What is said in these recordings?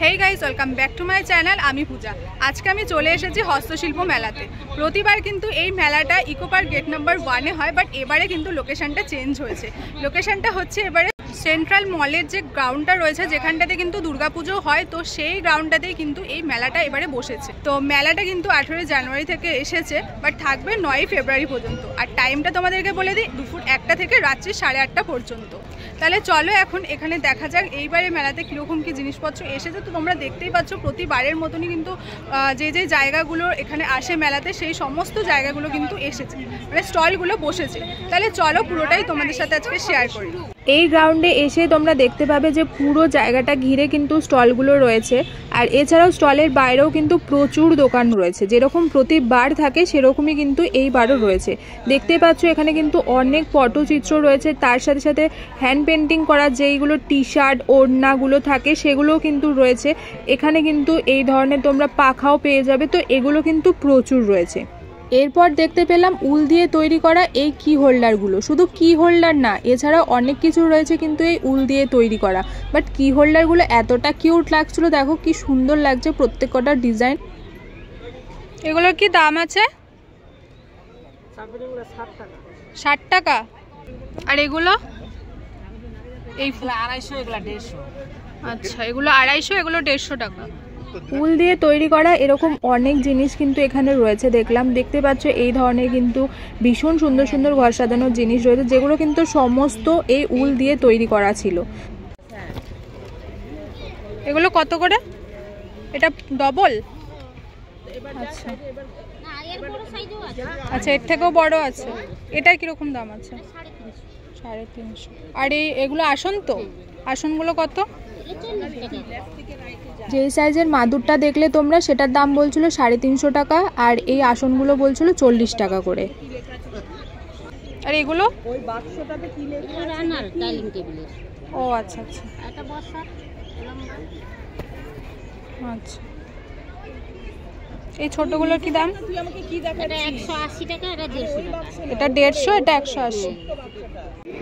Hey guys, welcome back to my channel. আমি পূজা। আজকে আমি চলে এসেছি হস্তশিল্প মেলাতে। প্রতিবার কিন্তু এই মেলাটা ইকো পার্ক গেট নাম্বার 1-এ হয়, বাট এবারে কিন্তু লোকেশনটা চেঞ্জ হয়েছে। লোকেশনটা হচ্ছে এবারে সেন্ট্রাল মলের যে গ্রাউন্ডটা রয়েছে, যেখানটাতে কিন্তু দুর্গাপুজো হয়, তো সেই গ্রাউন্ডটাতেই কিন্তু এই মেলাটা এবারে বসেছে। তো মেলাটা কিন্তু 18 জানুয়ারি থেকে এসেছে, বাট থাকবে 9 ফেব্রুয়ারি পর্যন্ত। আর টাইমটা তোমাদেরকে বলে দিই, দুপুর 1টা থেকে রাত্রি 8:30 পর্যন্ত। তাহলে চলো এখন এখানে দেখা যাক এইবারে মেলাতে কীরকম কী জিনিসপত্র এসেছে। তো তোমরা দেখতেই পাচ্ছ প্রতিবারের মতনই কিন্তু যে যে জায়গাগুলো এখানে আসে মেলাতে, সেই সমস্ত জায়গাগুলো কিন্তু এসেছে, মানে স্টলগুলো বসেছে। তাহলে চলো পুরোটাই তোমাদের সাথে আজকে শেয়ার করি। এই গ্রাউন্ডে এসে তোমরা দেখতে পাবে যে পুরো জায়গাটা ঘিরে কিন্তু স্টলগুলো রয়েছে। আর এছাড়াও স্টলের বাইরেও কিন্তু প্রচুর দোকান রয়েছে, যেরকম প্রতিবার থাকে সেরকমই কিন্তু এইবারও রয়েছে। দেখতে পাচ্ছ এখানে কিন্তু অনেক পটচিত্র রয়েছে, তার সাথে সাথে হ্যান্ড পেন্টিং করা যেইগুলো টি শার্ট ওড়নাগুলো থাকে সেগুলোও কিন্তু রয়েছে। এখানে কিন্তু এই ধরনের তোমরা পাখাও পেয়ে যাবে, তো এগুলো কিন্তু প্রচুর রয়েছে। এরপর দেখতে পেলাম উল দিয়ে তৈরি করা এই কি হোল্ডারগুলো। শুধু কি হোল্ডার না, এছাড়াও অনেক কিছু রয়েছে কিন্তু এই উল দিয়ে তৈরি করা। বাট কি হোল্ডারগুলো এতটা কিউট লাগছিল, দেখো কি সুন্দর লাগছে প্রত্যেকটার ডিজাইন। এগুলোর কি দাম আছে? 60 টাকা। আর এগুলো এই 250, এগুলো 150। আচ্ছা, এগুলো 250, এগুলো 150 টাকা। উল দিয়ে তৈরি করা এরকম অনেক জিনিস কিন্তু এখানে রয়েছে দেখলাম। দেখতে পাচ্ছ এই ধরনের কিন্তু ভীষণ সুন্দর সুন্দর ঘর সাজানোর জিনিস রয়েছে, যেগুলো কিন্তু সমস্ত এই উল দিয়ে তৈরি করা ছিল। এগুলো কত করে? এটা ডবল? আচ্ছা আচ্ছা, এর থেকেও বড় আছে। এটার কিরকম দাম আছে? 350। আর এগুলো আসন, তো আসনগুলো কত? যেই সাইজের মাদুরটা দেখলে তোমরা, সেটার দাম বলছিল 350 টাকা, আর এই আসনগুলো বলছিল 40 টাকা করে। আর এগুলো? ওই বাক্সটাতে কি লেখা আছে? রানার ডাইনিং টেবিলের। ও আচ্ছা আচ্ছা, এটা বসার লম্বা। আচ্ছা, এই ছোটগুলোর কি দাম? তুই আমাকে কি দেখাচ্ছিস? এটা 180 টাকা, এটা 150 টাকা। এটা 150, এটা 180।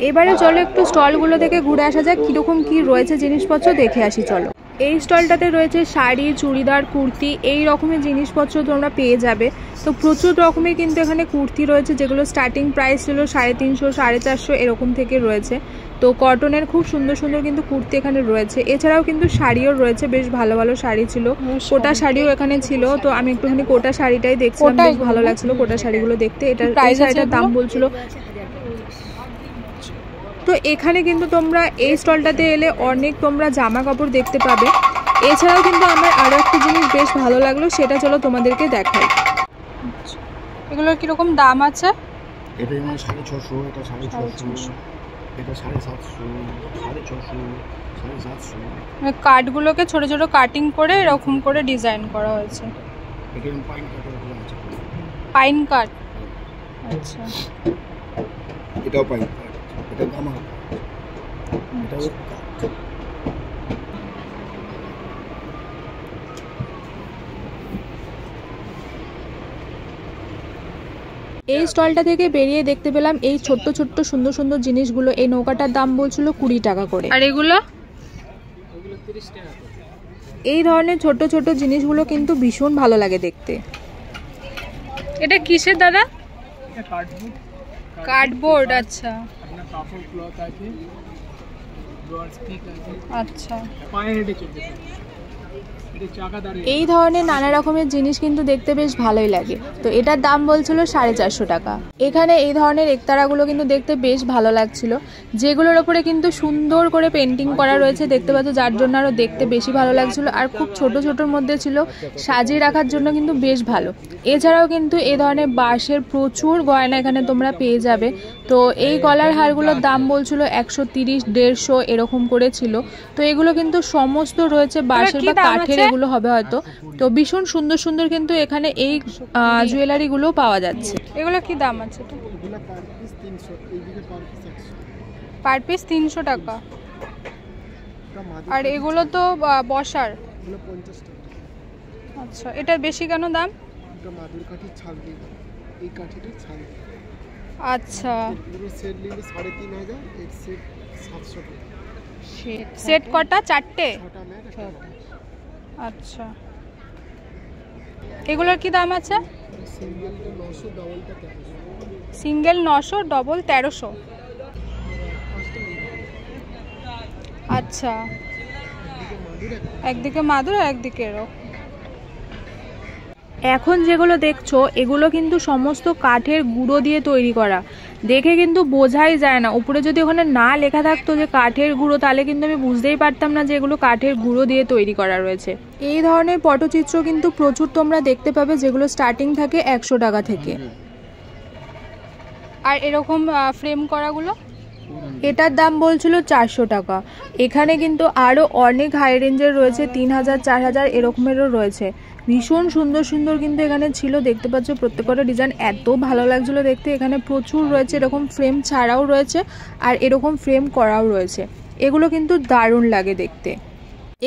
এবারে চলো একটু স্টলগুলো থেকে ঘুরে আসা যাক, কিরকম কি রয়েছে জিনিসপত্র দেখে আসি চলো। এই স্টলটাতে রয়েছে শাড়ি, চুড়িদার, কুর্তি, এই রকমের জিনিসপত্র তোমরা পেয়ে যাবে। তো প্রচুর রকমের কিন্তু এখানে কুর্তি রয়েছে, যেগুলো স্টার্টিং প্রাইস ছিল 350, 450 এরকম থেকে রয়েছে। তো কটনের খুব সুন্দর সুন্দর কিন্তু কুর্তি এখানে রয়েছে। এছাড়াও কিন্তু শাড়িও রয়েছে, বেশ ভালো ভালো শাড়ি ছিল। কোটা শাড়িও এখানে ছিল, তো আমি একটুখানি কোটা শাড়িটাই দেখছিলাম, বেশ ভালো লাগছিল কোটা শাড়িগুলো দেখতে। এটার দাম বলছিল। তো এখানে কিন্তু তোমরা এই স্টলটাতে এলে অনেক তোমরা জামা কাপড় দেখতে পাবে। এছাড়াও কিন্তু আমার আরও একটা জিনিস বেশ ভালো লাগলো, সেটা চলো তোমাদেরকে দেখাই। এগুলোর কিরকম দাম আছে? এটা যেমন 650, এটা 650, এটা 750, 650, 750। মানে কাঠগুলোকে ছোট ছোট কাটিং করে এরকম করে ডিজাইন করা হয়েছে। এটা পাইন কাঠের উপর আছে। পাইন কাঠ? আচ্ছা, এটাও পাইন কাঠ। এটা গামা, এটা ওক কাঠ। এই স্টলটা থেকে বেরিয়ে দেখতে পেলাম এই ছোট্ট ছোট্ট সুন্দর সুন্দর জিনিসগুলো। এই নৌকাটার দাম বলছিল 20 টাকা করে। আর এগুলো? 30 টাকা। এই ধরনের ছোট ছোট জিনিসগুলো কিন্তু ভীষণ ভালো লাগে দেখতে। এটা কিসের দাদা? এটা কার্ডবোর্ড। কার্ডবোর্ড, আচ্ছা। আপনার কাপড় ক্লথ আছে, ডোর স্টিক আছে। আচ্ছা, পায়ে হেঁটে চলতে পারে। এটা চাকা দাঁড়িয়ে। এই ধরনের নানা রকমের জিনিস কিন্তু দেখতে বেশ ভালোই লাগে। তো এটার দাম বলছিল 450 টাকা। এখানে এই ধরনের একতারাগুলো কিন্তু দেখতে বেশ ভালো লাগছিল, যেগুলোর ওপরে কিন্তু সুন্দর করে পেন্টিং করা রয়েছে দেখতে পাচ্ছ, যার জন্য আরও দেখতে বেশি ভালো লাগছিল। আর খুব ছোট ছোটোর মধ্যে ছিল, সাজিয়ে রাখার জন্য কিন্তু বেশ ভালো। এছাড়াও কিন্তু এই ধরনের বাঁশের প্রচুর গয়না এখানে তোমরা পেয়ে যাবে। তো এই গলার হারগুলোর দাম বলছিল 130, 150 এরকম করে ছিল। তো এগুলো কিন্তু সমস্ত রয়েছে বাঁশের বা কাঠের, এগুলো হবে হয়তো। তো ভীষণ সুন্দর সুন্দর কিন্তু এখানে এই জুয়েলারিগুলো পাওয়া যাচ্ছে। এগুলো কি দাম আছে? এগুলো পার পিস 300, এইদিকে পার পিস 100। পার পিস 300 টাকা। আর এগুলো তো বসার? এগুলো 50 টাকা। আচ্ছা, এটার বেশি কেন দাম? এটা মাদুর কাঠির ছাল দিয়ে, এই কাঠিটার ছাল। আচ্ছা, পুরো সেট নিলে 3500, এর সেট 700 টাকা। সেট কটা? 4টে? 6টা ম্যাট, আচ্ছা, এগুলোর কি দাম আছে? Single 900, double 1300। আচ্ছা, একদিকে মাদুর আর একদিকে এরকম। এখন যেগুলো দেখছো এগুলো কিন্তু সমস্ত কাঠের গুঁড়ো দিয়ে তৈরি করা, দেখে কিন্তু বোঝাই যায় না। উপরে যদি ওখানে না লেখা থাকতো যে কাঠের গুঁড়ো, তাহলে কিন্তু আমি বুঝতেই পারতাম না যে এগুলো কাঠের গুঁড়ো দিয়ে তৈরি করা রয়েছে। এই ধরনের পটচিত্র কিন্তু প্রচুর তোমরা দেখতে পাবে, যেগুলো স্টার্টিং থাকে 100 টাকা থেকে। আর এরকম ফ্রেম করাগুলো এটার দাম বলছিল 400 টাকা। এখানে কিন্তু আরও অনেক হাই রেঞ্জের রয়েছে, 3000, 4000 এরকমেরও রয়েছে। ভীষণ সুন্দর সুন্দর কিন্তু এখানে ছিল, দেখতে পাচ্ছ প্রত্যেকটা ডিজাইন এত ভালো লাগছিল দেখতে। এখানে প্রচুর রয়েছে, এরকম ফ্রেম ছাড়াও রয়েছে আর এরকম ফ্রেম করাও রয়েছে। এগুলো কিন্তু দারুণ লাগে দেখতে।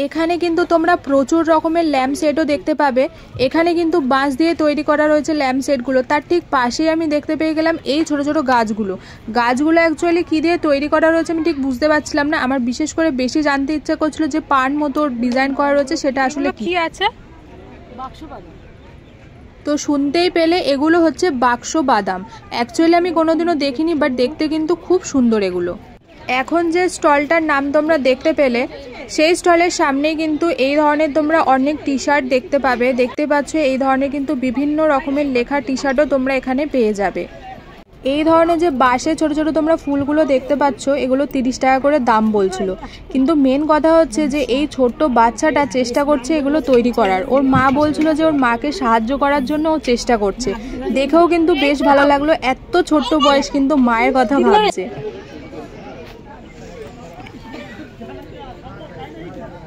এখানে কিন্তু তোমরা প্রচুর রকমের ল্যাম্প সেটও দেখতে পাবে। এখানে কিন্তু বাঁশ দিয়ে তৈরি করা রয়েছে ল্যাম্প সেটগুলো। তার ঠিক পাশেই আমি দেখতে পেয়ে গেলাম এই ছোট ছোট গাছগুলো। গাছগুলো অ্যাকচুয়ালি কী দিয়ে তৈরি করা রয়েছে আমি ঠিক বুঝতে পারছিলাম না। আমার বিশেষ করে বেশি জানতে ইচ্ছা করছিল যে পান মতো ডিজাইন করা রয়েছে সেটা আসলে কি আছে। তো শুনতেই পেলে এগুলো হচ্ছে বাক্স বাদাম। অ্যাকচুয়ালি আমি কোনোদিনও দেখিনি, বাট দেখতে কিন্তু খুব সুন্দর এগুলো। এখন যে স্টলটার নাম তোমরা দেখতে পেলে, সেই স্টলের সামনেই কিন্তু এই ধরনের তোমরা অনেক টি শার্ট দেখতে পাবে। দেখতে পাচ্ছ এই ধরনের কিন্তু বিভিন্ন রকমের লেখা টি শার্টও তোমরা এখানে পেয়ে যাবে। এই ধরনের যে বাঁশে ছোট ছোট তোমরা ফুলগুলো দেখতে পাচ্ছ, এগুলো 30 টাকা করে দাম বলছিল। কিন্তু মেন কথা হচ্ছে যে এই ছোট্ট বাচ্চাটা চেষ্টা করছে এগুলো তৈরি করার। ওর মা বলছিল যে ওর মাকে সাহায্য করার জন্য ও চেষ্টা করছে। দেখেও কিন্তু বেশ ভালো লাগলো, এত ছোট্ট বয়স কিন্তু মায়ের কথা ভাবছে।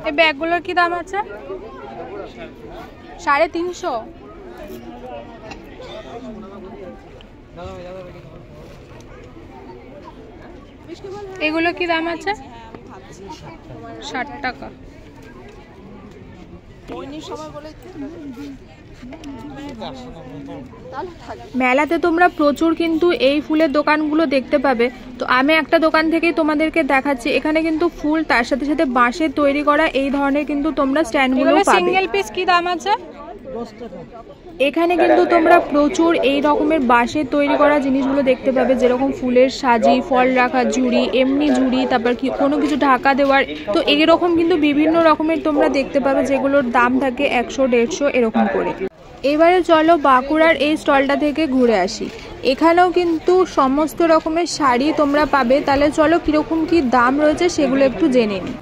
এই ব্যাগগুলোর কি দাম আছে? 350। এগুলো কি দাম আছে? 60 টাকা। মেলাতে তোমরা প্রচুর কিন্তু এই ফুলের দোকানগুলো দেখতে পাবে। তো আমি একটা দোকান থেকেই তোমাদেরকে দেখাচ্ছি। এখানে কিন্তু ফুল তার সাথে সাথে বাঁশের তৈরি করা এই ধরনের কিন্তু তোমরা স্ট্যান্ডগুলো পাবে। সিঙ্গেল পিস কি দাম আছে? এখানে কিন্তু তোমরা প্রচুর এই রকমের বাঁশের তৈরি করা জিনিসগুলো দেখতে পাবে, যেরকম ফুলের সাজি, ফল রাখার ঝুড়ি, এমনি ঝুড়ি, তারপর কি কোনো কিছু ঢাকা দেওয়ার। তো এইরকম কিন্তু বিভিন্ন রকমের তোমরা দেখতে পাবে, যেগুলোর দাম থাকে 100, 150 এরকম করে। এবারে চলো বাঁকুড়ার এই স্টলটা থেকে ঘুরে আসি। এখানেও কিন্তু সমস্ত রকমের শাড়ি তোমরা পাবে। তাহলে চলো কিরকম কি দাম রয়েছে সেগুলো একটু জেনে নিই।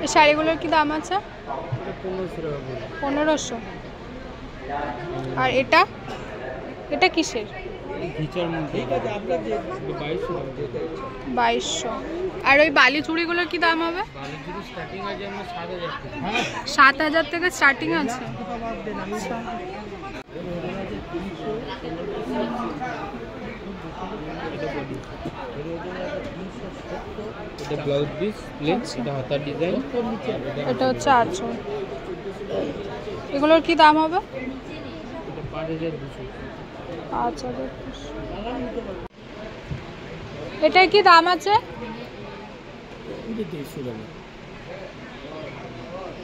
এই শাড়িগুলোর কি দাম আছে? 1500। আর এটা এটা কিসের? 2200। আর ওই বালি চুড়িগুলোর কি দাম হবে? 7000 থেকে স্টার্টিং আছে। আচ্ছা, এটা ব্লাউজ পিস প্লেন, এটা হাতার ডিজাইন, এটা হচ্ছে আঁচল। এগুলোর কি দাম হবে? এটা 5200। আচ্ছা, এটার কি দাম আছে? এটা 150 টাকা।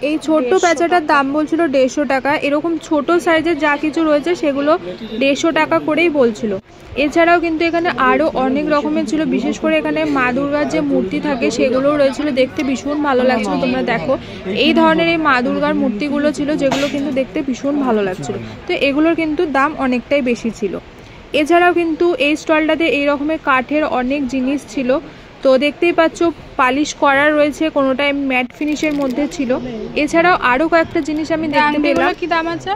এই ছোট্ট প্যাচাটার দাম বলছিল 150 টাকা। এরকম ছোট সাইজের যা কিছু রয়েছে সেগুলো 150 টাকা করেই বলছিল। এছাড়াও কিন্তু এখানে আরও অনেক রকমের ছিল, বিশেষ করে এখানে মা দুর্গার যে মূর্তি থাকে সেগুলোও রয়েছিল, দেখতে ভীষণ ভালো লাগছিল। তোমরা দেখো এই ধরনের এই মা দুর্গার মূর্তিগুলো ছিল, যেগুলো কিন্তু দেখতে ভীষণ ভালো লাগছিল। তো এগুলোর কিন্তু দাম অনেকটাই বেশি ছিল। এছাড়াও কিন্তু এই স্টলটাতে এই রকমের কাঠের অনেক জিনিস ছিল। তো দেখতেই পাচ্ছ পালিশ করা রয়েছে, কোনোটাই ম্যাট ফিনিশের মধ্যে ছিল। এছাড়াও আরও কয়েকটা জিনিস আমি দেখতে পেলাম। কি দাম আছে?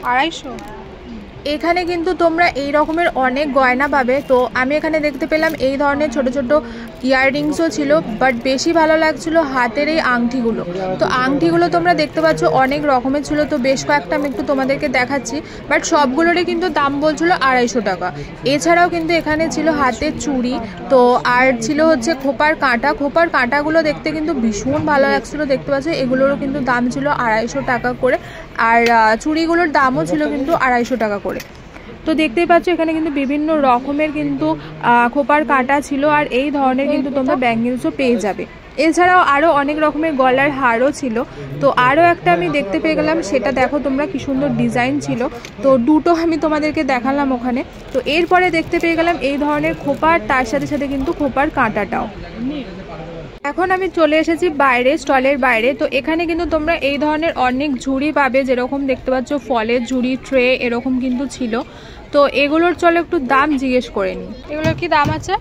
250। এখানে কিন্তু তোমরা এই রকমের অনেক গয়না পাবে। তো আমি এখানে দেখতে পেলাম এই ধরনের ছোট ছোট ইয়াররিংসও ছিল, বাট বেশি ভালো লাগছিল হাতের এই আংটিগুলো। তো আংটিগুলো তোমরা দেখতে পাচ্ছ অনেক রকমের ছিল। তো বেশ কয়েকটা আমি একটু তোমাদেরকে দেখাচ্ছি, বাট সবগুলোরই কিন্তু দাম বলছিল 250 টাকা। এছাড়াও কিন্তু এখানে ছিল হাতের চুড়ি, তো আর ছিল হচ্ছে খোপার কাঁটা। খোপার কাঁটাগুলো দেখতে কিন্তু ভীষণ ভালো লাগছিলো, দেখতে পাচ্ছ এগুলোরও কিন্তু দাম ছিল 250 টাকা করে। আর চুড়িগুলোর দামও ছিল কিন্তু 250 টাকা করে। তো দেখতেই পাচ্ছ এখানে কিন্তু বিভিন্ন রকমের কিন্তু খোপার কাঁটা ছিল, আর এই ধরনের কিন্তু তোমরা ব্যাঙ্গেলসও পেয়ে যাবে। এছাড়াও আরও অনেক রকমের গলার হারও ছিল। তো আরও একটা আমি দেখতে পেয়ে গেলাম, সেটা দেখো তোমরা কি সুন্দর ডিজাইন ছিল। তো দুটো আমি তোমাদেরকে দেখালাম ওখানে। তো এরপরে দেখতে পেয়ে গেলাম এই ধরনের খোপা, আর তার সাথে সাথে কিন্তু খোপার কাঁটাটাও। এখন আমি চলে এসেছি বাইরে, স্টলের বাইরে। তো এখানে কিন্তু তোমরা এই ধরনের অনেক ঝুড়ি পাবে, যেরকম দেখতে পাচ্ছ ফলের ঝুড়ি, ট্রে এরকম কিন্তু ছিল। তো এগুলোর চলো একটু দাম জিজ্ঞেস করে নিই। এগুলোর কি দাম আছে?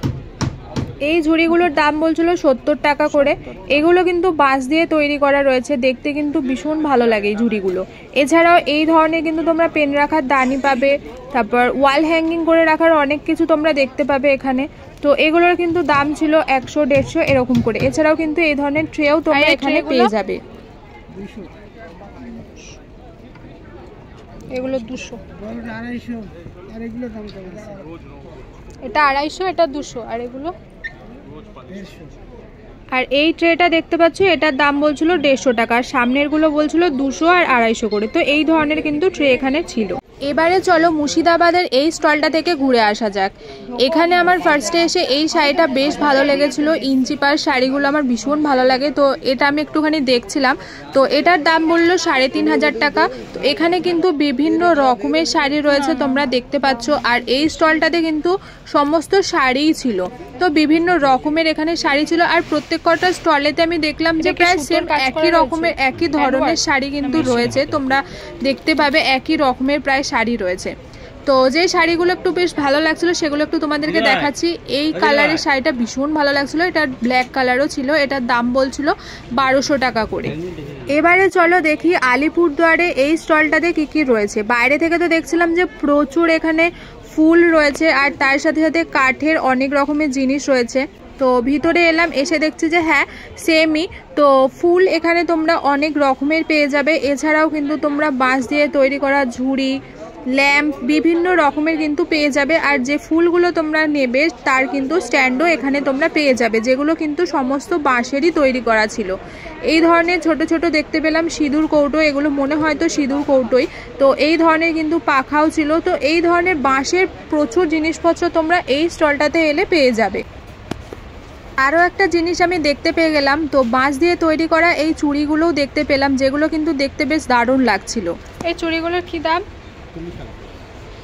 এই ঝুড়িগুলোর দাম বলছিল 70 টাকা করে। এগুলো কিন্তু বাঁশ দিয়ে তৈরি করা রয়েছে, দেখতে কিন্তু ভীষণ ভালো লাগে এই ঝুড়িগুলো। এছাড়াও এই ধরনের কিন্তু তোমরা পেন রাখার দানি পাবে, তারপর ওয়াল হ্যাঙ্গিং করে রাখার অনেক কিছু তোমরা দেখতে পাবে এখানে। তো এগুলোর কিন্তু দাম ছিল 100-150 এরকম করে। এছাড়াও কিন্তু এই ধরনের ট্রেও তোমরা এখানে পেয়ে যাবে। এগুলো 200, আর এগুলো দাম কেমন? এটা 250, এটা 200, আর এগুলো 150। আর এই ট্রেটা দেখতে পাচ্ছ, এটার দাম বলছিল 150 টাকা, আর সামনেরগুলো বলছিল 200 আর 250 করে। তো এই ধরনের কিন্তু ট্রে এখানে ছিল। এবারে চলো মুর্শিদাবাদের এই স্টলটা থেকে ঘুরে আসা যাক। এখানে আমার ফার্স্টে এসে এই শাড়িটা বেশ ভালো লেগেছিল। ইঞ্চিপার শাড়িগুলো আমার ভীষণ ভালো লাগে, তো এটা আমি একটুখানি দেখছিলাম। তো এটার দাম বললো 3500 টাকা। তো এখানে কিন্তু বিভিন্ন রকমের শাড়ি রয়েছে তোমরা দেখতে পাচ্ছ, আর এই স্টলটাতে কিন্তু সমস্ত শাড়িই ছিল। তো বিভিন্ন রকমের এখানে শাড়ি ছিল, আর প্রত্যেক কটা স্টলেতে আমি দেখলাম যে প্রায় সেম একই রকমের একই ধরনের শাড়ি কিন্তু রয়েছে। তোমরা দেখতে পাবে একই রকমের প্রায় শাড়ি রয়েছে। তো যে শাড়িগুলো একটু বেশ ভালো লাগছিল সেগুলো একটু তোমাদেরকে দেখাচ্ছি। এই কালারের শাড়িটা ভীষণ ভালো লাগছিল, এটা ব্ল্যাক কালারও ছিল। এটার দাম বলছিল 1200 টাকা করে। এবারে চলো দেখি আলিপুরদুয়ারে এই স্টলটাতে কি কি রয়েছে। বাইরে থেকে তো দেখছিলাম যে প্রচুর এখানে ফুল রয়েছে, আর তার সাথে সাথে কাঠের অনেক রকমের জিনিস রয়েছে। তো ভিতরে এলাম, এসে দেখছি যে হ্যাঁ সেমই। তো ফুল এখানে তোমরা অনেক রকমের পেয়ে যাবে। এছাড়াও কিন্তু তোমরা বাঁশ দিয়ে তৈরি করা ঝুড়ি, ল্যাম্প বিভিন্ন রকমের কিন্তু পেয়ে যাবে। আর যে ফুলগুলো তোমরা নেবে তার কিন্তু স্ট্যান্ডও এখানে তোমরা পেয়ে যাবে, যেগুলো কিন্তু সমস্ত বাঁশেরই তৈরি করা ছিল। এই ধরনের ছোট ছোট দেখতে পেলাম সিঁদুর কৌটো, এগুলো মনে হয় তো সিঁদুর কৌটোই। তো এই ধরনের কিন্তু পাখাও ছিল। তো এই ধরনের বাঁশের প্রচুর জিনিসপত্র তোমরা এই স্টলটাতে এলে পেয়ে যাবে। আরও একটা জিনিস আমি দেখতে পেয়ে গেলাম, তো বাঁশ দিয়ে তৈরি করা এই চুড়িগুলোও দেখতে পেলাম, যেগুলো কিন্তু দেখতে বেশ দারুণ লাগছিল। এই চুড়িগুলোর কি দাম?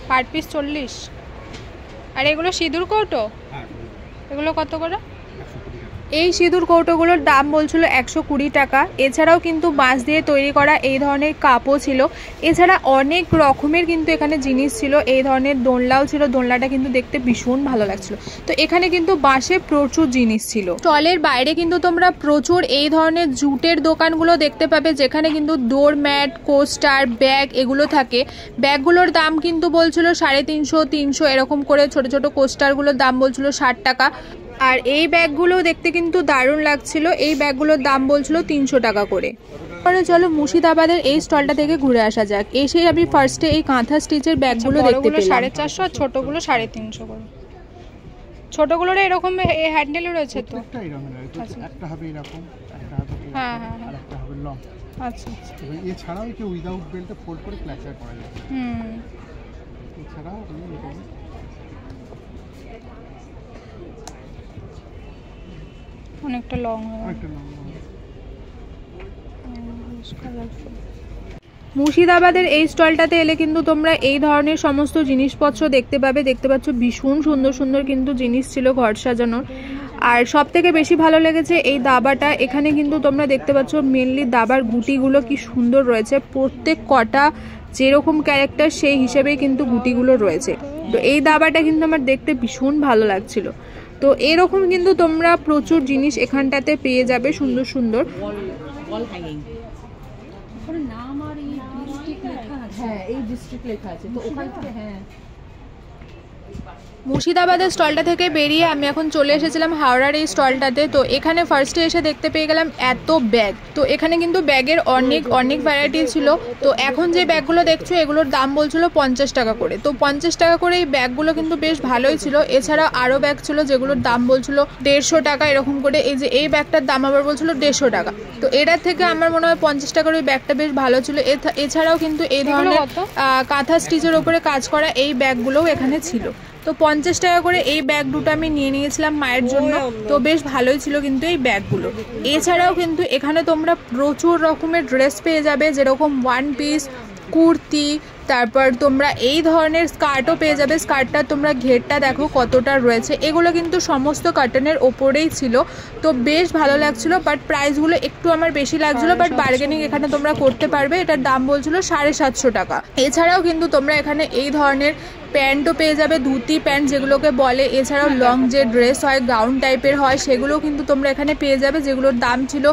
Per piece 40। আর এগুলো সিঁদুর কৌটো, এগুলো কত করে? এই সিঁদুর কৌটোগুলোর দাম বলছিল 120 টাকা। এছাড়াও কিন্তু বাঁশ দিয়ে তৈরি করা এই ধরনের কাপও ছিল। এছাড়া অনেক রকমের কিন্তু এখানে জিনিস ছিল। এই ধরনের দোলনাও ছিল, দোলনাটা কিন্তু দেখতে ভীষণ ভালো লাগছিল। তো এখানে কিন্তু বাঁশে প্রচুর জিনিস ছিল। স্টলের বাইরে কিন্তু তোমরা প্রচুর এই ধরনের জুটের দোকানগুলো দেখতে পাবে, যেখানে কিন্তু ডোরম্যাট, কোস্টার, ব্যাগ এগুলো থাকে। ব্যাগগুলোর দাম কিন্তু বলছিল 350-300 এরকম করে। ছোট ছোট কোস্টারগুলোর দাম বলছিল 60 টাকা। আর এই ব্যাগগুলো দেখতে কিন্তু দারুণ লাগছিল। এই ব্যাগগুলোর দাম বলছিল 300 টাকা করে। তাহলে চলো মুর্শিদাবাদের এই স্টলটা থেকে ঘুরে আসা যাক। এসে আমি ফার্স্টে এই কাঁথা স্টিচের ব্যাগগুলো দেখতে পেলাম। 450 আর ছোটগুলো 350 করে। ছোটগুলোর এরকম হ্যান্ডেল রয়েছে তো? একটা হবে এরকম, একটা হবে হ্যাঁ, আর একটা হবে লং। আচ্ছা আচ্ছা। এছাড়াও কি উইদাউট বেল্টে ফোল্ড করে ক্লাচার করা যায়। এছাড়াও অনেকটা লং মুর্শিদাবাদের এই স্টলটাতে এলে কিন্তু তোমরা এই ধরনের সমস্ত জিনিসপত্র দেখতে পাবে। দেখতে পাচ্ছ ভীষণ সুন্দর সুন্দর কিন্তু জিনিস ছিল ঘর সাজানোর। আর সব থেকে বেশি ভালো লেগেছে এই দাবাটা। এখানে কিন্তু তোমরা দেখতে পাচ্ছ মেনলি দাবার গুটিগুলো কি সুন্দর রয়েছে। প্রত্যেক কটা যেরকম ক্যারেক্টার সেই হিসেবেই কিন্তু গুটিগুলো রয়েছে। তো এই দাবাটা কিন্তু আমার দেখতে ভীষণ ভালো লাগছিল। তো এরকম কিন্তু তোমরা প্রচুর জিনিস এখানটাতে পেয়ে যাবে সুন্দর সুন্দর। হ্যাঁ এই ডিস্ট্রিক্ট লেখা আছে, তো ওখান থেকে হ্যাঁ মুর্শিদাবাদের স্টলটা থেকে বেরিয়ে আমি এখন চলে এসেছিলাম হাওড়ার এই স্টলটাতে। তো এখানে ফার্স্টে এসে দেখতে পেয়ে গেলাম এত ব্যাগ। তো এখানে কিন্তু ব্যাগের অনেক ভ্যারাইটি ছিল। তো এখন যে ব্যাগগুলো দেখছো এগুলোর দাম বলছিল 50 টাকা করে। তো 50 টাকা করে এই ব্যাগগুলো কিন্তু বেশ ভালোই ছিল। এছাড়া আরও ব্যাগ ছিল যেগুলোর দাম বলছিল 150 টাকা এরকম করে। এই যে এই ব্যাগটার দাম আবার বলছিল 150 টাকা। তো এটার থেকে আমার মনে হয় 50 টাকার ওই ব্যাগটা বেশ ভালো ছিল। এছাড়াও কিন্তু এই ধরনের কাঁথা স্টিচের ওপরে কাজ করা এই ব্যাগগুলোও এখানে ছিল। তো 50 টাকা করে এই ব্যাগ দুটো আমি নিয়ে নিয়েছিলাম মায়ের জন্য। তো বেশ ভালোই ছিল কিন্তু এই ব্যাগগুলো। এছাড়াও কিন্তু এখানে তোমরা প্রচুর রকমের ড্রেস পেয়ে যাবে, যেরকম ওয়ান পিস, কুর্তি, তারপর তোমরা এই ধরনের স্কার্টও পেয়ে যাবে। স্কার্টটা তোমরা ঘেরটা দেখো কতটা রয়েছে। এগুলো কিন্তু সমস্ত কার্টনের ওপরেই ছিল। তো বেশ ভালো লাগছিল, বাট প্রাইসগুলো একটু আমার বেশি লাগছিল, বাট বার্গেনিং এখানে তোমরা করতে পারবে। এটার দাম বলছিল 750 টাকা। এছাড়াও কিন্তু তোমরা এখানে এই ধরনের প্যান্টও পেয়ে যাবে, ধুতি প্যান্ট যেগুলোকে বলে। এছাড়াও লং যে ড্রেস হয়, গাউন টাইপের হয়, সেগুলোও কিন্তু তোমরা এখানে পেয়ে যাবে, যেগুলোর দাম ছিল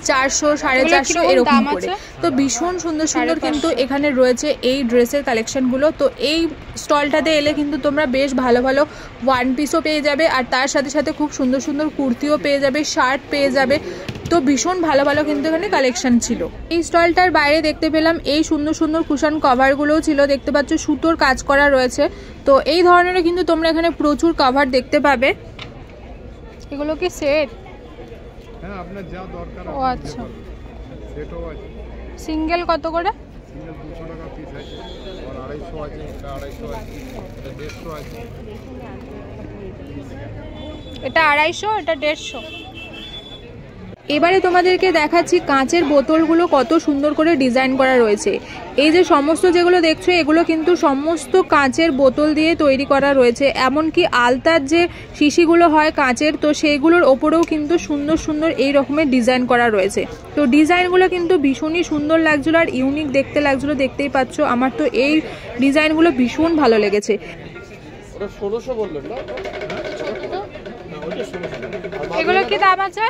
400, 450 এরকম করে। তো ভীষণ সুন্দর সুন্দর কিন্তু এখানে রয়েছে এই ড্রেসের কালেকশনগুলো। তো এই স্টলটাতে এলে কিন্তু তোমরা বেশ ভালো ভালো ওয়ান পিসও পেয়ে যাবে, আর তার সাথে সাথে খুব সুন্দর সুন্দর কুর্তিও পেয়ে যাবে, শার্ট পেয়ে যাবে। তো ভীষণ ভালো ভালো কিন্তু এখানে কালেকশন ছিল। এই স্টলটার বাইরে দেখতে পেলাম এই সুন্দর সুন্দর কুশন কভারগুলোও ছিল। দেখতে পাচ্ছ সুতোর কাজ করা রয়েছে। তো এই ধরনের কিন্তু তোমরা এখানে প্রচুর কভার দেখতে পাবে। এগুলো কি সেট? হ্যাঁ, আপনার যা দরকার। ও আচ্ছা, সেটও আছে। সিঙ্গেল কত করে? সিঙ্গেল 200 টাকা পিস আছে, আর 250 আছে, এটা 250 আছে, এটা 150 আছে। এটা 250, এটা 150। এবারে তোমাদেরকে দেখাচ্ছি কাঁচের বোতলগুলো কত সুন্দর করে ডিজাইন করা রয়েছে। এই যে সমস্ত যেগুলো দেখছো এগুলো কিন্তু সমস্ত কাঁচের বোতল দিয়ে তৈরি করা রয়েছে। এমনকি আলতার যে শিশিগুলো হয় কাঁচের, তো সেইগুলোর ওপরেও কিন্তু সুন্দর সুন্দর এই রকমের ডিজাইন করা রয়েছে। তো ডিজাইনগুলো কিন্তু ভীষণই সুন্দর লাগছিলো আর ইউনিক দেখতে লাগছিলো। দেখতেই পাচ্ছ, আমার তো এই ডিজাইনগুলো ভীষণ ভালো লেগেছে। ওটা 1600 বললেন না? এগুলো কি দাম আছে?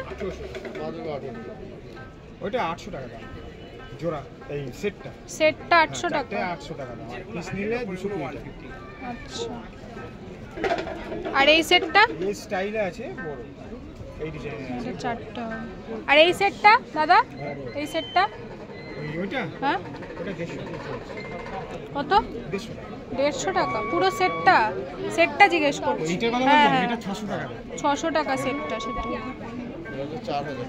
ওইটা 800 টাকা দাম জোড়া। এই সেটটা 800 টাকা। 800 টাকা দাম, আর পিস নিলে 220 টাকা। আচ্ছা, আর এই সেটটা? এই স্টাইলে আছে বড়, এই ডিজাইনে আছে। চারটা। আর এই সেটটা দাদা? এই সেটটা ওইটা? হ্যাঁ, ওটা 150 কত? 150 টাকা পুরো সেটটা? সেটটা জিজ্ঞেস করছি। এইটার কথা বলছেন? এটা 600 টাকা। 600 টাকা সেটটা। সেটা 4000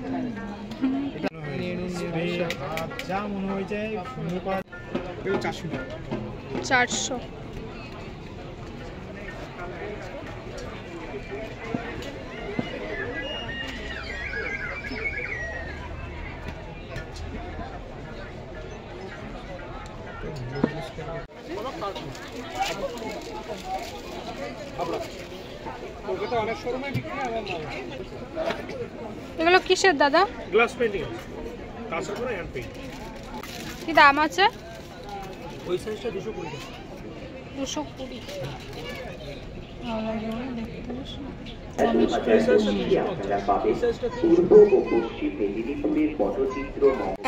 যা মনে হয়ে যায় সুন্দর করা। 400 টাকা। 400। এগুলো কিসের দাদা? গ্লাস পেইন্টিং, কাঁচের উপরে হ্যান্ড পেইন্ট। কি দাম আছে? ওই সাইজটা 220 টাকা। 220।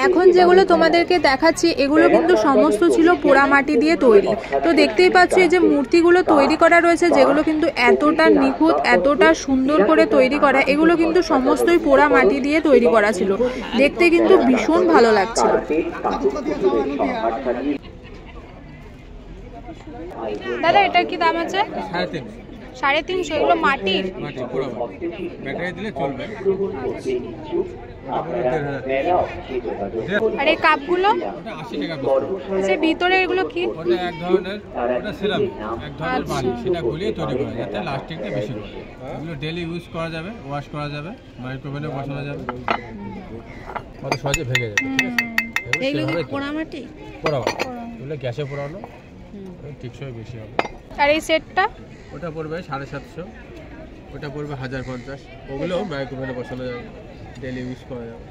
এখন যেগুলো তোমাদেরকে দেখাচ্ছি এগুলো কিন্তু সমস্ত ছিল পোড়া মাটি দিয়ে তৈরি। তো দেখতেই পাচ্ছ এই যে মূর্তিগুলো তৈরি করা রয়েছে, যেগুলো কিন্তু এতটা নিখুঁত, এতটা সুন্দর করে তৈরি করা, এগুলো কিন্তু সমস্তই পোড়া মাটি দিয়ে তৈরি করা ছিল। দেখতে কিন্তু ভীষণ ভালো লাগছিল। দাদা এটার কি দাম আছে? 350। এগুলো মাটির? ব্যাটারি দিলে চলবে। আর এই কাপগুলো? ওটা 80 টাকা। সে ভিতরে এগুলো কি? ওটা এক ধরনের, ওটা সিরামিক, এক ধরনের বালি, সেটা গলিয়ে তৈরি করা যাতে লাস্টিংটা বেশি করে। এগুলো ডেলি ইউজ করা যাবে, ওয়াশ করা যাবে, মাইক্রোওভেনে বসানো যাবে, কত সহজে ভেঙে যাবে। এগুলো পোড়া মাটি? পোড়া মাটি। এগুলো গ্যাসে পোড়ানো, টিকসই বেশি হবে। আর এই সেটটা? ওটা পড়বে 750, ওটা পড়বে 1050। ওগুলো মাইক্রোওভেনে বসানো যাবে, ডেলি ইউজ করা যাবে।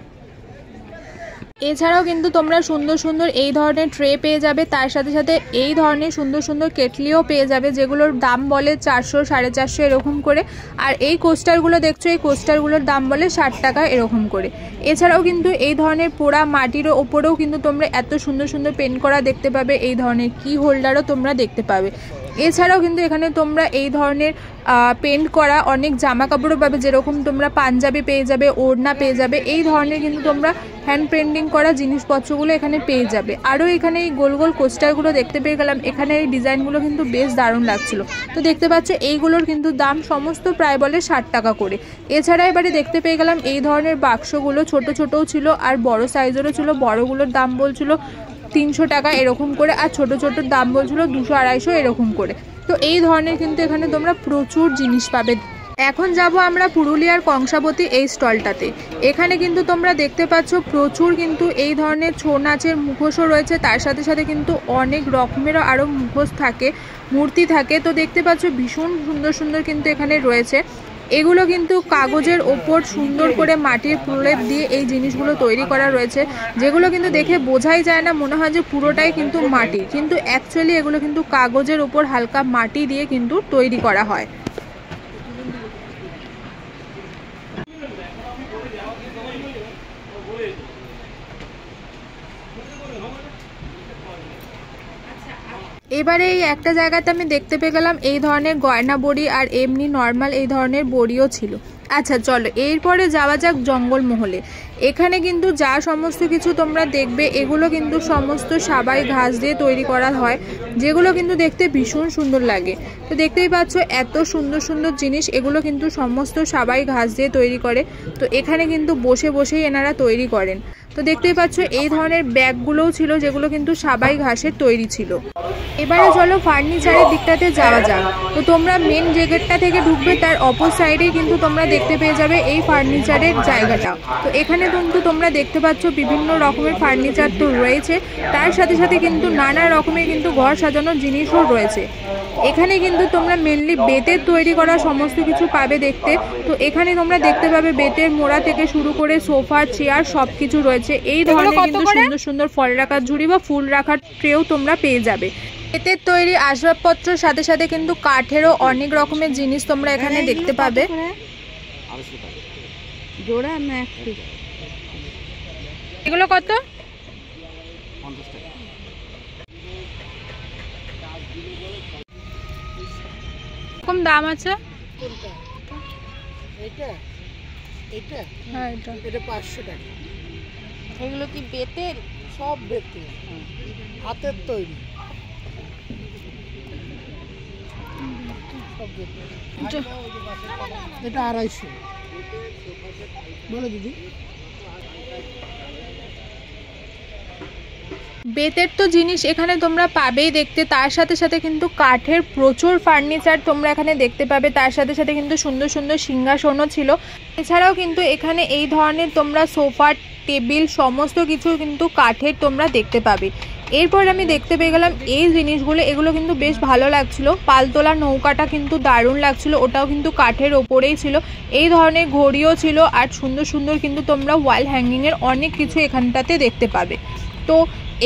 এছাড়াও কিন্তু তোমরা সুন্দর সুন্দর এই ধরনের ট্রে পেয়ে যাবে, তার সাথে সাথে এই ধরনের সুন্দর সুন্দর কেটলিও পেয়ে যাবে, যেগুলোর দাম বলে 400, 450 এরকম করে। আর এই কোস্টারগুলো দেখছো, এই কোস্টারগুলোর দাম বলে 60 টাকা এরকম করে। এছাড়াও কিন্তু এই ধরনের পোড়া মাটির ওপরেও কিন্তু তোমরা এত সুন্দর সুন্দর পেন্ট করা দেখতে পাবে। এই ধরনের কি হোল্ডারও তোমরা দেখতে পাবে। এছাড়াও কিন্তু এখানে তোমরা এই ধরনের পেন্ট করা অনেক জামা কাপড়ও পাবে, যেরকম তোমরা পাঞ্জাবি পেয়ে যাবে, ওড়না পেয়ে যাবে, এই ধরনের কিন্তু তোমরা হ্যান্ড পেন্টিং করা জিনিসপত্রগুলো এখানে পেয়ে যাবে। আরও এখানে এই গোল গোল কোস্টারগুলো দেখতে পেয়ে গেলাম, এখানে এই ডিজাইনগুলো কিন্তু বেশ দারুণ লাগছিল। তো দেখতে পাচ্ছ এইগুলোর কিন্তু দাম সমস্ত প্রায় বলে 60 টাকা করে। এছাড়া এবারে দেখতে পেয়ে গেলাম এই ধরনের বাক্সগুলো ছোট ছোটও ছিল আর বড় সাইজেরও ছিল। বড়গুলোর দাম বলছিল 300 টাকা এরকম করে, আর ছোট ছোটোর দাম বলছিল 200-250 এরকম করে। তো এই ধরনের কিন্তু এখানে তোমরা প্রচুর জিনিস পাবে। এখন যাব আমরা পুরুলিয়ার কংসাবতী এই স্টলটাতে। এখানে কিন্তু তোমরা দেখতে পাচ্ছ প্রচুর কিন্তু এই ধরনের ছৌ নাচের মুখোশও রয়েছে, তার সাথে সাথে কিন্তু অনেক রকমেরও আরও মুখোশ থাকে, মূর্তি থাকে। তো দেখতে পাচ্ছ ভীষণ সুন্দর সুন্দর কিন্তু এখানে রয়েছে। এগুলো কিন্তু কাগজের ওপর সুন্দর করে মাটির প্রলেপ দিয়ে এই জিনিসগুলো তৈরি করা রয়েছে, যেগুলো কিন্তু দেখে বোঝাই যায় না, মনে হয় যে পুরোটাই কিন্তু মাটি, কিন্তু অ্যাকচুয়ালি এগুলো কিন্তু কাগজের ওপর হালকা মাটি দিয়ে কিন্তু তৈরি করা হয়। এবারে এই একটা জায়গাতে আমি দেখতে পেয়ে গেলাম এই ধরনের গয়না বড়ি, আর এমনি নর্মাল এই ধরনের বড়িও ছিল। আচ্ছা চলো এরপরে যাওয়া যাক জঙ্গলমহলে। এখানে কিন্তু যা সমস্ত কিছু তোমরা দেখবে এগুলো কিন্তু সমস্ত সাবাই ঘাস দিয়ে তৈরি করা হয়, যেগুলো কিন্তু দেখতে ভীষণ সুন্দর লাগে। তো দেখতেই পাচ্ছ এত সুন্দর সুন্দর জিনিস, এগুলো কিন্তু সমস্ত সাবাই ঘাস দিয়ে তৈরি করে। তো এখানে কিন্তু বসে বসেই এনারা তৈরি করেন। তো দেখতেই পাচ্ছ এই ধরনের ব্যাগগুলোও ছিল, যেগুলো কিন্তু সাবাই ঘাসের তৈরি ছিল। এবারে চলো ফার্নিচারের দিকটাতে যাওয়া যাক। তো তোমরা মেন যে গেটটা থেকে ঢুকবে তার অপর সাইডেই কিন্তু তোমরা দেখতে পেয়ে যাবে এই ফার্নিচারের জায়গাটা। তো এখানে কিন্তু তোমরা দেখতে পাচ্ছ বিভিন্ন রকমের ফার্নিচার তো রয়েছে, তার সাথে সাথে কিন্তু নানা রকমের কিন্তু ঘর সাজানোর জিনিসও রয়েছে। এখানে কিন্তু তোমরা মেনলি বেতের তৈরি করা সমস্ত কিছু পাবে দেখতে। তো এখানে তোমরা দেখতে পাবে বেতের মোড়া থেকে শুরু করে সোফা, চেয়ার সব কিছু রয়েছে। এই ধরনের কিন্তু সুন্দর সুন্দর ফল রাখার ঝুড়ি বা ফুল রাখার ট্রেও তোমরা পেয়ে যাবে। বেতের তৈরি আসবাবপত্রের সাথে সাথে কিন্তু কাঠেরও অনেক রকমের জিনিস তোমরা এখানে দেখতে পাবে। জোড়া না একটু এগুলো কত? 50 টাকা। কম দাম আছে? এটা এটা হ্যাঁ এটা 500 টাকা। এগুলো কি বেতের? সব বেতের, হাতের তৈরি সব বেতের। এটা 250 বলো দিদি। বেতের তো জিনিস এখানে তোমরা পাবেই দেখতে, তার সাথে সাথে কিন্তু কাঠের প্রচুর ফার্নিচার তোমরা এখানে দেখতে পাবে, তার সাথে সাথে কিন্তু সুন্দর সুন্দর সিংহাসনও ছিল। এছাড়াও কিন্তু এখানে এই ধরনের তোমরা সোফা, টেবিল সমস্ত কিছু কিন্তু কাঠের তোমরা দেখতে পাবে। এরপর আমি দেখতে পেয়ে গেলাম এই জিনিসগুলো, এগুলো কিন্তু বেশ ভালো লাগছিল। পালতোলা নৌকাটা কিন্তু দারুণ লাগছিল, ওটাও কিন্তু কাঠের ওপরেই ছিল। এই ধরনের ঘড়িও ছিল, আর সুন্দর সুন্দর কিন্তু তোমরা ওয়াল হ্যাঙ্গিংয়ের অনেক কিছু এখানটাতে দেখতে পাবে। তো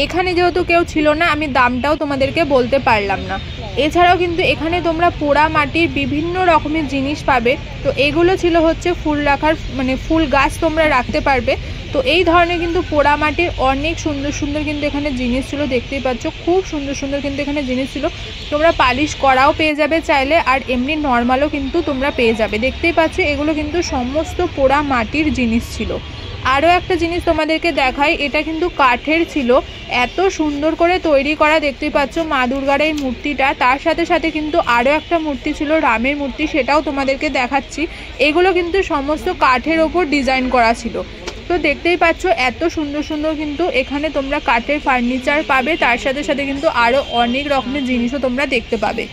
এখানে যেহেতু কেউ ছিল না, আমি দামটাও তোমাদেরকে বলতে পারলাম না। এছাড়াও কিন্তু এখানে তোমরা পোড়া মাটির বিভিন্ন রকমের জিনিস পাবে। তো এগুলো ছিল হচ্ছে ফুল রাখার, মানে ফুল গাছ তোমরা রাখতে পারবে। তো এই ধরনের কিন্তু পোড়া মাটির অনেক সুন্দর সুন্দর কিন্তু এখানে জিনিস ছিল, দেখতেই পাচ্ছ খুব সুন্দর সুন্দর কিন্তু এখানে জিনিস ছিল। তোমরা পালিশ করাও পেয়ে যাবে চাইলে, আর এমনি নর্মালও কিন্তু তোমরা পেয়ে যাবে। দেখতেই পাচ্ছ এগুলো কিন্তু সমস্ত পোড়া মাটির জিনিস ছিল। আরও একটা জিনিস তোমাদেরকে দেখাই, এটা কিন্তু কাঠের ছিল, এত সুন্দর করে তৈরি করা। দেখতেই পাচ্ছ মা দুর্গার এই মূর্তিটা, তার সাথে সাথে কিন্তু আরও একটা মূর্তি ছিল রামের মূর্তি, সেটাও তোমাদেরকে দেখাচ্ছি। এগুলো কিন্তু সমস্ত কাঠের ওপর ডিজাইন করা ছিল। তো দেখতেই পাচ্ছ এত সুন্দর সুন্দর কিন্তু এখানে তোমরা কাঠের ফার্নিচার পাবে, তার সাথে সাথে কিন্তু আরও অনেক রকমের জিনিসও তোমরা দেখতে পাবে।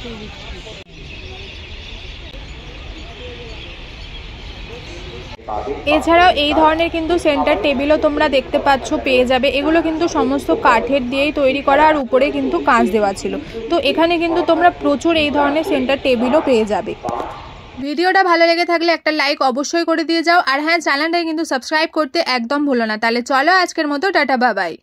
এছাড়াও এই ধরনের কিন্তু সেন্টার টেবিলও তোমরা দেখতে পাচ্ছ পেয়ে যাবে। এগুলো কিন্তু সমস্ত কাঠের দিয়েই তৈরি করা, আর উপরে কিন্তু কাঁচ দেওয়া ছিল। তো এখানে কিন্তু তোমরা প্রচুর এই ধরনের সেন্টার টেবিলও পেয়ে যাবে। ভিডিওটা ভালো লেগে থাকলে একটা লাইক অবশ্যই করে দিয়ে যাও, আর হ্যাঁ চ্যানেলটাকে কিন্তু সাবস্ক্রাইব করতে একদম ভুলো না। তাহলে চলো আজকের মতো টাটা বাবাই।